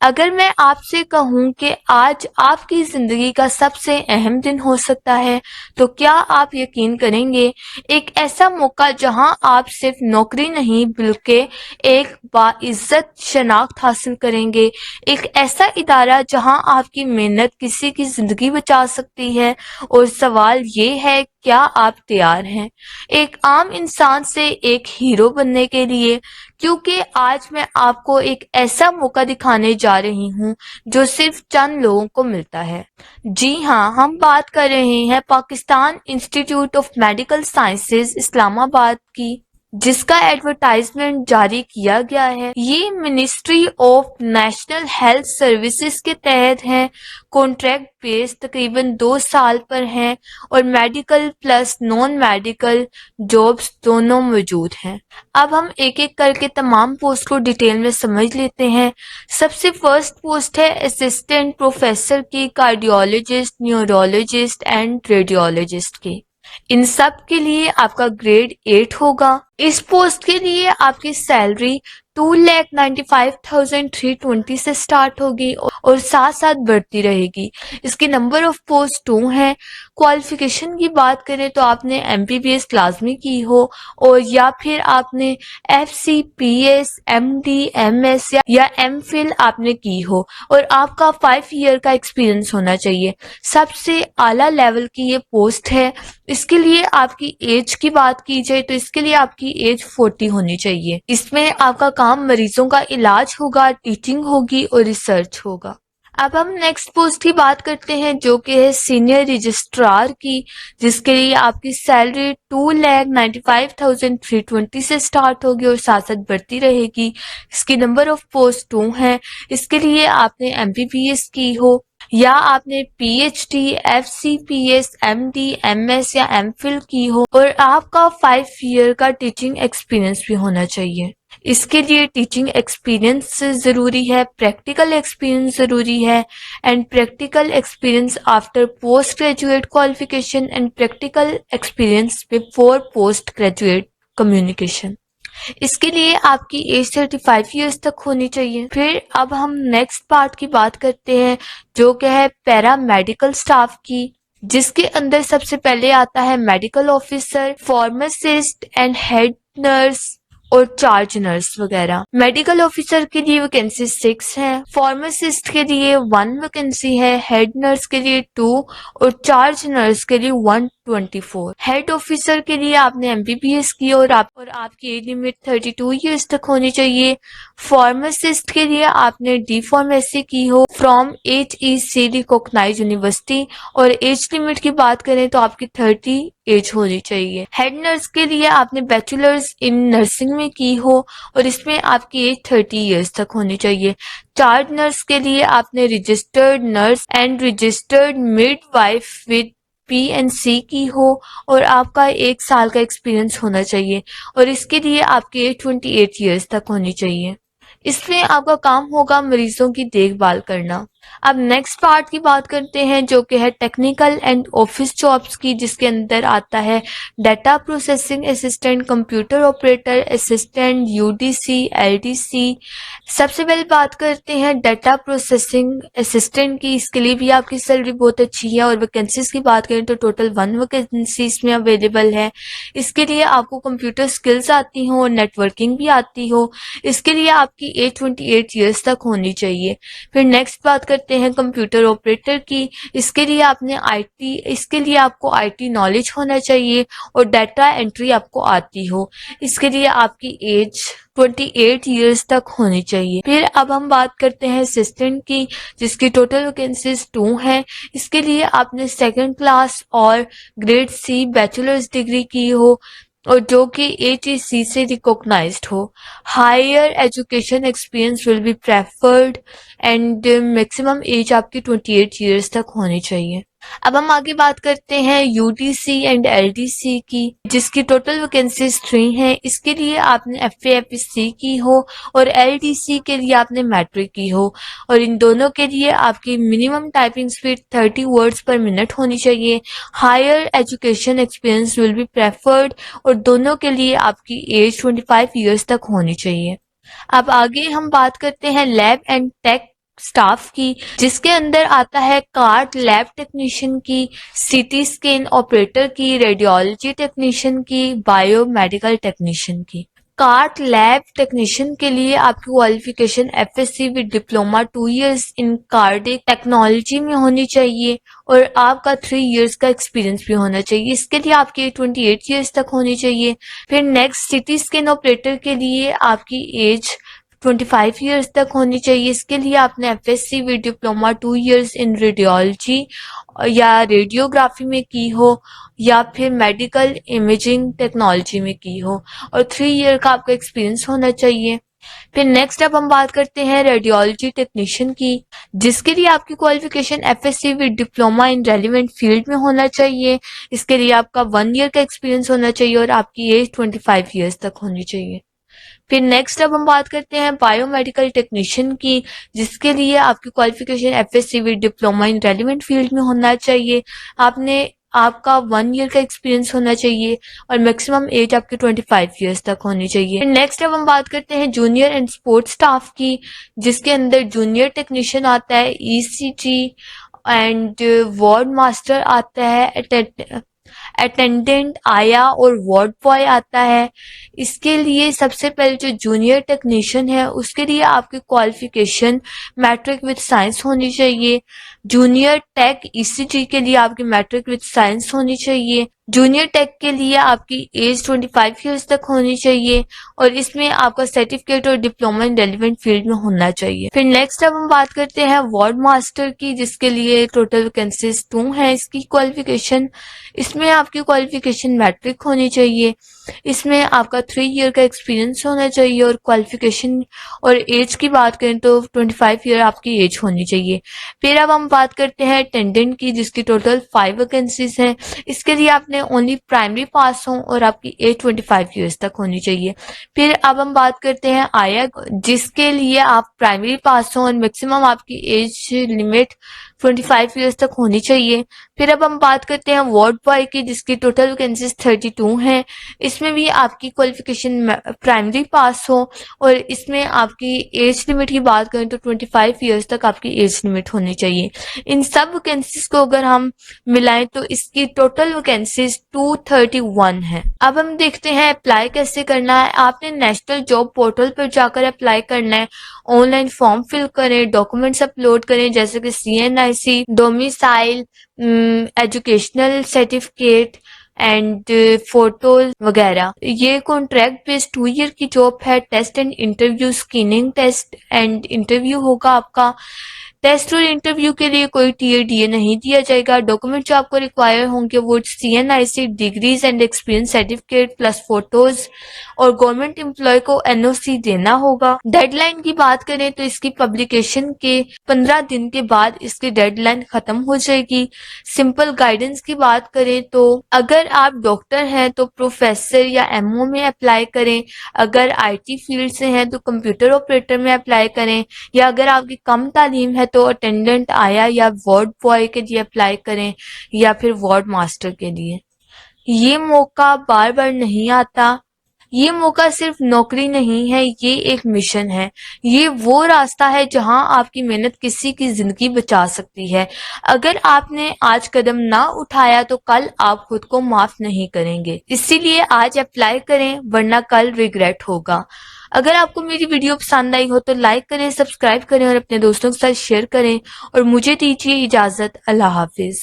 अगर मैं आपसे कहूँ कि आज आपकी ज़िंदगी का सबसे अहम दिन हो सकता है, तो क्या आप यकीन करेंगे? एक ऐसा मौका जहां आप सिर्फ नौकरी नहीं बल्कि एक बाइज़्ज़त शनाख्त हासिल करेंगे, एक ऐसा इदारा जहां आपकी मेहनत किसी की ज़िंदगी बचा सकती है। और सवाल ये है, क्या आप तैयार हैं एक आम इंसान से एक हीरो बनने के लिए? क्योंकि आज मैं आपको एक ऐसा मौका दिखाने जा रही हूँ जो सिर्फ चंद लोगों को मिलता है। जी हाँ, हम बात कर रहे हैं Pakistan institute of medical sciences Islamabad की, जिसका एडवर्टाइजमेंट जारी किया गया है। ये ministry of national health services के तहत है, कॉन्ट्रैक्ट बेस तकरीबन 2 साल पर हैं और medical plus non medical jobs दोनों मौजूद हैं। अब हम एक एक करके तमाम पोस्ट को डिटेल में समझ लेते हैं। सबसे फर्स्ट पोस्ट है असिस्टेंट प्रोफेसर की, कार्डियोलॉजिस्ट, न्यूरोलॉजिस्ट एंड रेडियोलॉजिस्ट की। इन सब के लिए आपका ग्रेड 8 होगा। इस पोस्ट के लिए आपकी सैलरी 2,95,320 से स्टार्ट होगी और साथ साथ बढ़ती रहेगी। इसकी नंबर ऑफ पोस्ट 2 हैं। क्वालिफिकेशन की बात करें तो आपने MBBS लाजमी की हो और या फिर आपने FCPS, MD, MS या MPhil आपने की हो और आपका 5 ईयर का एक्सपीरियंस होना चाहिए। सबसे आला लेवल की ये पोस्ट है। इसके लिए आपकी एज की बात की जाए तो इसके लिए आपकी एज 40 होनी चाहिए। इसमें आपका काम मरीजों का इलाज होगा, टीचिंग होगी और रिसर्च होगा। अब हम नेक्स्ट पोस्ट की बात करते हैं जो कि है सीनियर रजिस्ट्रार की, जिसके लिए आपकी सैलरी 2,95,320 से स्टार्ट होगी और साथ साथ बढ़ती रहेगी। इसकी नंबर ऑफ पोस्ट 2 है। इसके लिए आपने MBBS की हो या आपने PhD, FCPS, MD, MS या MPhil की हो और आपका 5 ईयर का टीचिंग एक्सपीरियंस भी होना चाहिए। इसके लिए टीचिंग एक्सपीरियंस ज़रूरी है, प्रैक्टिकल एक्सपीरियंस ज़रूरी है and practical experience after post graduate qualification and practical experience before post graduate communication. इसके लिए आपकी एज 35 ईयर्स तक होनी चाहिए। फिर अब हम नेक्स्ट पार्ट की बात करते हैं जो कि है पैरा मेडिकल स्टाफ की, जिसके अंदर सबसे पहले आता है medical officer, pharmacist and head nurse और चार्ज नर्स वगैरह। मेडिकल ऑफिसर के लिए वैकेंसी 6 है, फार्मासिस्ट के लिए 1 वैकेंसी है, हेड नर्स के लिए 2 और चार्ज नर्स के लिए 124। हेड ऑफिसर के लिए आपने MBBS की और आपकी एज लिमिट 32 ईयर्स तक होनी चाहिए। फार्मासिस्ट के लिए आपने D फार्मेसी की हो फ्रॉम HEC रिकॉग्नाइज्ड यूनिवर्सिटी और एज लिमिट की बात करें तो आपकी 30 एज होनी चाहिए। हेड नर्स के लिए आपने बैचलर्स इन नर्सिंग में की हो और इसमें आपकी एज 30 इयर्स तक होनी चाहिए। चार्ज नर्स के लिए आपने registered nurse and registered midwife with PNC की हो और आपका 1 साल का एक्सपीरियंस होना चाहिए और इसके लिए आपकी एज 28 इयर्स तक होनी चाहिए। इसमें आपका काम होगा मरीजों की देखभाल करना। अब नेक्स्ट पार्ट की बात करते हैं जो कि है टेक्निकल एंड ऑफिस जॉब्स की, जिसके अंदर आता है data processing assistant, computer operator assistant, UDC, LDC। सबसे पहले बात करते हैं डाटा प्रोसेसिंग असिस्टेंट की। इसके लिए भी आपकी सैलरी बहुत अच्छी है और वैकेंसीज की बात करें तो टोटल 1 वैकेंसी इसमें अवेलेबल है। इसके लिए आपको कंप्यूटर स्किल्स आती हो और नेटवर्किंग भी आती हो। इसके लिए आपकी एज 28 ईयर्स तक होनी चाहिए। फिर नेक्स्ट बात करते हैं कंप्यूटर ऑपरेटर की। इसके लिए आपको IT नॉलेज होना चाहिए और डाटा एंट्री आपको आती हो। इसके लिए आपकी एज 28 ईयर्स तक होनी चाहिए। फिर अब हम बात करते हैं असिस्टेंट की, जिसकी टोटल वैकेंसीज 2 हैं। इसके लिए आपने 2nd क्लास और ग्रेड C बैचलर्स डिग्री की हो और जो कि HEC से रिकॉग्नाइज्ड हो। Higher education experience will be preferred and maximum age आपकी 28 ईयर्स तक होनी चाहिए। अब हम आगे बात करते हैं UDC एंड LDC की, जिसकी टोटल वैकेंसीज 3 हैं। इसके लिए आपने FAFC की हो और LDC के लिए आपने मैट्रिक की हो और इन दोनों के लिए आपकी minimum typing speed 30 words per minute होनी चाहिए। Higher education experience will be preferred और दोनों के लिए आपकी एज 25 ईयर्स तक होनी चाहिए। अब आगे हम बात करते हैं लैब एंड टेक स्टाफ की, जिसके अंदर आता है कार्ड लैब टेक्नीशियन की, सीटी स्कैन ऑपरेटर की, रेडियोलॉजी टेक्नीशियन की, बायोमेडिकल टेक्नीशियन की। कार्ड लैब टेक्नीशियन के लिए आपकी qualification FSc with diploma 2 years in cardiac technology में होनी चाहिए और आपका 3 इयर्स का एक्सपीरियंस भी होना चाहिए। इसके लिए आपकी 28 इयर्स तक होनी चाहिए। फिर नेक्स्ट सिटी स्कैन ऑपरेटर के लिए आपकी एज 25 इयर्स तक होनी चाहिए। इसके लिए आपने FSc with diploma 2 years in radiology या रेडियोग्राफी में की हो या फिर मेडिकल इमेजिंग टेक्नोलॉजी में की हो और 3 ईयर का आपका एक्सपीरियंस होना चाहिए। फिर नेक्स्ट अब हम बात करते हैं रेडियोलॉजी टेक्नीशियन की, जिसके लिए आपकी qualification FSc with diploma in relevant field में होना चाहिए। इसके लिए आपका 1 ईयर का एक्सपीरियंस होना चाहिए और आपकी एज 25 इयर्स तक होनी चाहिए। फिर नेक्स्ट अब हम बात करते हैं बायोमेडिकल टेक्नीशियन की, जिसके लिए आपकी qualification FSc with diploma in relevant field में होना चाहिए। आपका 1 ईयर का एक्सपीरियंस होना चाहिए और मैक्सिमम एज आपकी 25 इयर्स तक होनी चाहिए। नेक्स्ट अब हम बात करते हैं जूनियर एंड सपोर्ट स्टाफ की, जिसके अंदर जूनियर टेक्नीशियन आता है, ईसीजी एंड वार्ड मास्टर आता है, अटेंडेंट आया और वार्ड बॉय आता है। इसके लिए सबसे पहले जो जूनियर टेक्नीशियन है उसके लिए आपकी क्वालिफिकेशन मैट्रिक विद साइंस होनी चाहिए। जूनियर टेक ईसीजी के लिए आपकी मैट्रिक विद साइंस होनी चाहिए। जूनियर टेक के लिए आपकी एज 25 इयर्स तक होनी चाहिए और इसमें आपका सर्टिफिकेट और डिप्लोमा इन रेलिवेंट फील्ड में होना चाहिए। फिर नेक्स्ट अब हम बात करते हैं वार्ड मास्टर की, जिसके लिए टोटल वैकेंसीज 2 हैं। इसकी क्वालिफिकेशन, इसमें आपकी क्वालिफिकेशन मैट्रिक होनी चाहिए। इसमें आपका 3 ईयर का एक्सपीरियंस होना चाहिए और क्वालिफिकेशन और एज की बात करें तो 25 ईयर आपकी एज होनी चाहिए। फिर अब हम बात करते हैं अटेंडेंट की, जिसकी टोटल 5 वैकेंसीज हैं। इसके लिए आपने ओनली प्राइमरी पास हो और आपकी एज 25 ईयर्स तक होनी चाहिए। फिर अब हम बात करते हैं आया, जिसके लिए आप प्राइमरी पास हो और मैक्सिमम आपकी एज लिमिट 25 इयर्स तक होनी चाहिए। फिर अब हम बात करते हैं वार्ड बॉय की, जिसकी टोटल वैकेंसीज 32 हैं। इसमें भी आपकी क्वालिफिकेशन प्राइमरी पास हो और इसमें आपकी एज लिमिट की बात करें तो 25 इयर्स तक आपकी एज लिमिट होनी चाहिए। इन सब वैकेंसीज को अगर हम मिलाएं तो इसकी टोटल वैकेंसीज 231 है। अब हम देखते हैं अप्लाई कैसे करना है। आपने नेशनल जॉब पोर्टल पर जाकर अप्लाई करना है। ऑनलाइन फॉर्म फिल करें, डॉक्यूमेंट्स अपलोड करें जैसे कि CNIC, domicile, educational certificate and photos वगैरह। ये कॉन्ट्रैक्ट बेस्ड 2 ईयर की जॉब है। Test and interview, screening test and interview होगा आपका। टेस्ट और इंटरव्यू के लिए कोई TA नहीं दिया जाएगा। डॉक्यूमेंट जो आपको रिक्वायर होंगे वो CNIC degrees and experience certificate plus photos और गवर्नमेंट एम्प्लॉय को NOC देना होगा। डेडलाइन की बात करें तो इसकी पब्लिकेशन के 15 दिन के बाद इसकी डेडलाइन खत्म हो जाएगी। सिंपल गाइडेंस की बात करें तो अगर आप डॉक्टर हैं तो प्रोफेसर या MO में अप्लाई करें। अगर IT फील्ड से हैं तो कंप्यूटर ऑपरेटर में अप्लाई करें, या अगर आपकी कम तालीम है तो अटेंडेंट आया या वार्ड बॉय के लिए अप्लाई करें या फिर वार्ड मास्टर के लिए। ये मौका बार बार नहीं आता। ये मौका सिर्फ नौकरी नहीं है, ये एक मिशन है। ये वो रास्ता है जहां आपकी मेहनत किसी की जिंदगी बचा सकती है। अगर आपने आज कदम ना उठाया तो कल आप खुद को माफ नहीं करेंगे। इसीलिए आज अप्लाई करें वरना कल रिग्रेट होगा। अगर आपको मेरी वीडियो पसंद आई हो तो लाइक करें, सब्सक्राइब करें और अपने दोस्तों के साथ शेयर करें और मुझे दीजिए इजाजत। अल्लाह हाफिज।